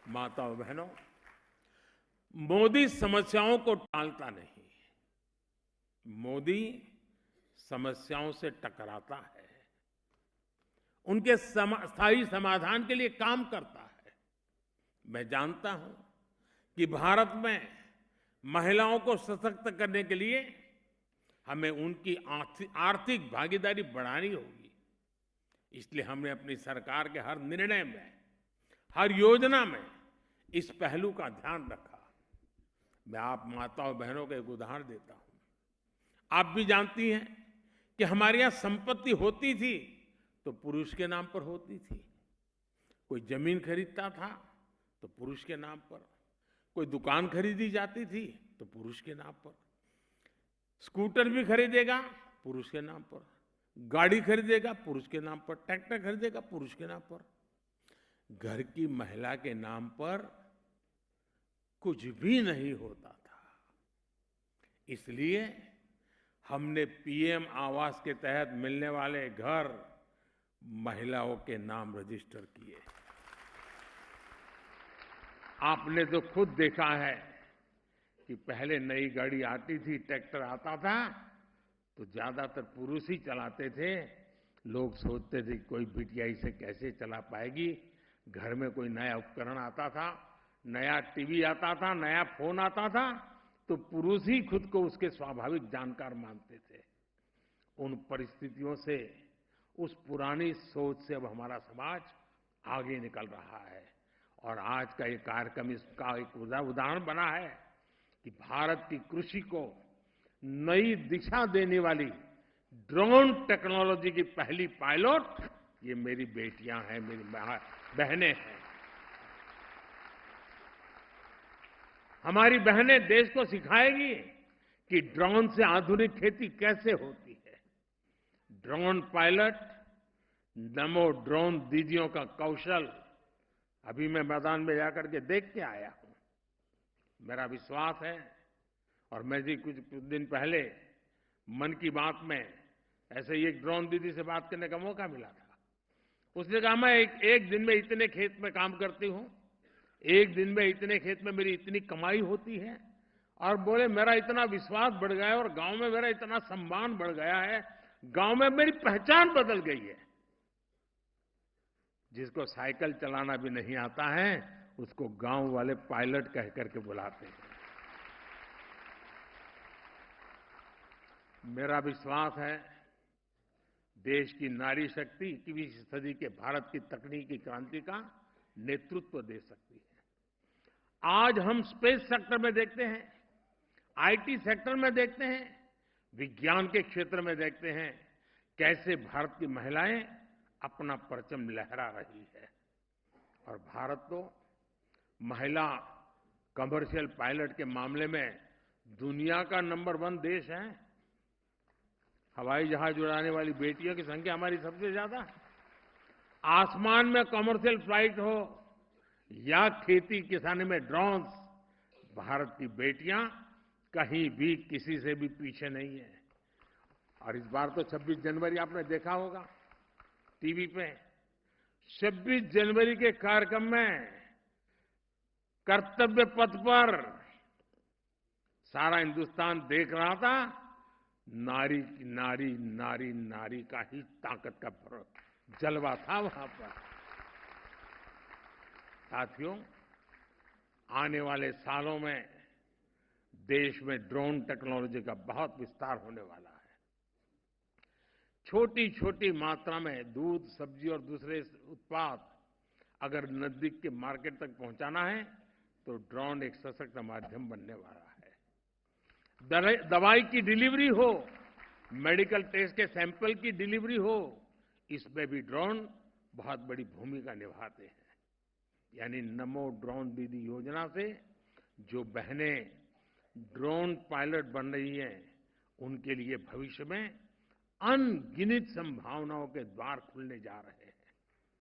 माताओं बहनों, मोदी समस्याओं को टालता नहीं, मोदी समस्याओं से टकराता है, उनके स्थायी समाधान के लिए काम करता है। मैं जानता हूं कि भारत में महिलाओं को सशक्त करने के लिए हमें उनकी आर्थिक भागीदारी बढ़ानी होगी। इसलिए हमने अपनी सरकार के हर निर्णय में, हर योजना में इस पहलू का ध्यान रखा। मैं आप माताओं बहनों को एक उदाहरण देता हूं। आप भी जानती हैं कि हमारे यहां संपत्ति होती थी तो पुरुष के नाम पर होती थी। कोई जमीन खरीदता था तो पुरुष के नाम पर, कोई दुकान खरीदी जाती थी तो पुरुष के नाम पर, स्कूटर भी खरीदेगा पुरुष के नाम पर, गाड़ी खरीदेगा पुरुष के नाम पर, ट्रैक्टर खरीदेगा पुरुष के नाम पर। घर की महिला के नाम पर कुछ भी नहीं होता था। इसलिए हमने पीएम आवास के तहत मिलने वाले घर महिलाओं के नाम रजिस्टर किए। आपने तो खुद देखा है कि पहले नई गाड़ी आती थी, ट्रैक्टर आता था तो ज्यादातर पुरुष ही चलाते थे। लोग सोचते थे कोई बिटिया इसे कैसे चला पाएगी। घर में कोई नया उपकरण आता था, नया टीवी आता था, नया फोन आता था तो पुरुष ही खुद को उसके स्वाभाविक जानकार मानते थे। उन परिस्थितियों से, उस पुरानी सोच से अब हमारा समाज आगे निकल रहा है और आज का ये कार्यक्रम इसका एक उदाहरण बना है कि भारत की कृषि को नई दिशा देने वाली ड्रोन टेक्नोलॉजी की पहली पायलट ये मेरी बेटियां हैं, मेरी बहनें हैं। हमारी बहनें देश को सिखाएगी कि ड्रोन से आधुनिक खेती कैसे होती है। ड्रोन पायलट, नमो ड्रोन दीदियों का कौशल अभी मैं मैदान में जाकर के देख के आया हूं। मेरा विश्वास है, और मैं जी कुछ दिन पहले मन की बात में ऐसे ही एक ड्रोन दीदी से बात करने का मौका मिला था। उसने कहा मैं एक दिन में इतने खेत में काम करती हूं, एक दिन में इतने खेत में मेरी इतनी कमाई होती है, और बोले मेरा इतना विश्वास बढ़ गया है और गांव में मेरा इतना सम्मान बढ़ गया है, गांव में मेरी पहचान बदल गई है। जिसको साइकिल चलाना भी नहीं आता है उसको गांव वाले पायलट कह करके बुलाते हैं। मेरा विश्वास है देश की नारी शक्ति 21वीं सदी के भारत की तकनीकी क्रांति का नेतृत्व दे सकती है। आज हम स्पेस सेक्टर में देखते हैं, आईटी सेक्टर में देखते हैं, विज्ञान के क्षेत्र में देखते हैं कैसे भारत की महिलाएं अपना परचम लहरा रही है। और भारत तो महिला कमर्शियल पायलट के मामले में दुनिया का नंबर 1 देश है। हवाई जहाज उड़ाने वाली बेटियों की संख्या हमारी सबसे ज्यादा है। आसमान में कमर्शियल फ्लाइट हो या खेती किसानी में ड्रोन्स, भारत की बेटियां कहीं भी किसी से भी पीछे नहीं है। और इस बार तो 26 जनवरी आपने देखा होगा टीवी पे। 26 जनवरी के कार्यक्रम में कर्तव्य पथ पर सारा हिंदुस्तान देख रहा था। नारी नारी नारी नारी का ही ताकत का जलवा था वहां पर। साथियों, आने वाले सालों में देश में ड्रोन टेक्नोलॉजी का बहुत विस्तार होने वाला है। छोटी छोटी मात्रा में दूध, सब्जी और दूसरे उत्पाद अगर नजदीक के मार्केट तक पहुंचाना है तो ड्रोन एक सशक्त माध्यम बनने वाला है। दवाई की डिलीवरी हो, मेडिकल टेस्ट के सैंपल की डिलीवरी हो, इसमें भी ड्रोन बहुत बड़ी भूमिका निभाते हैं। यानी नमो ड्रोन दीदी योजना से जो बहनें ड्रोन पायलट बन रही हैं उनके लिए भविष्य में अनगिनत संभावनाओं के द्वार खुलने जा रहे हैं।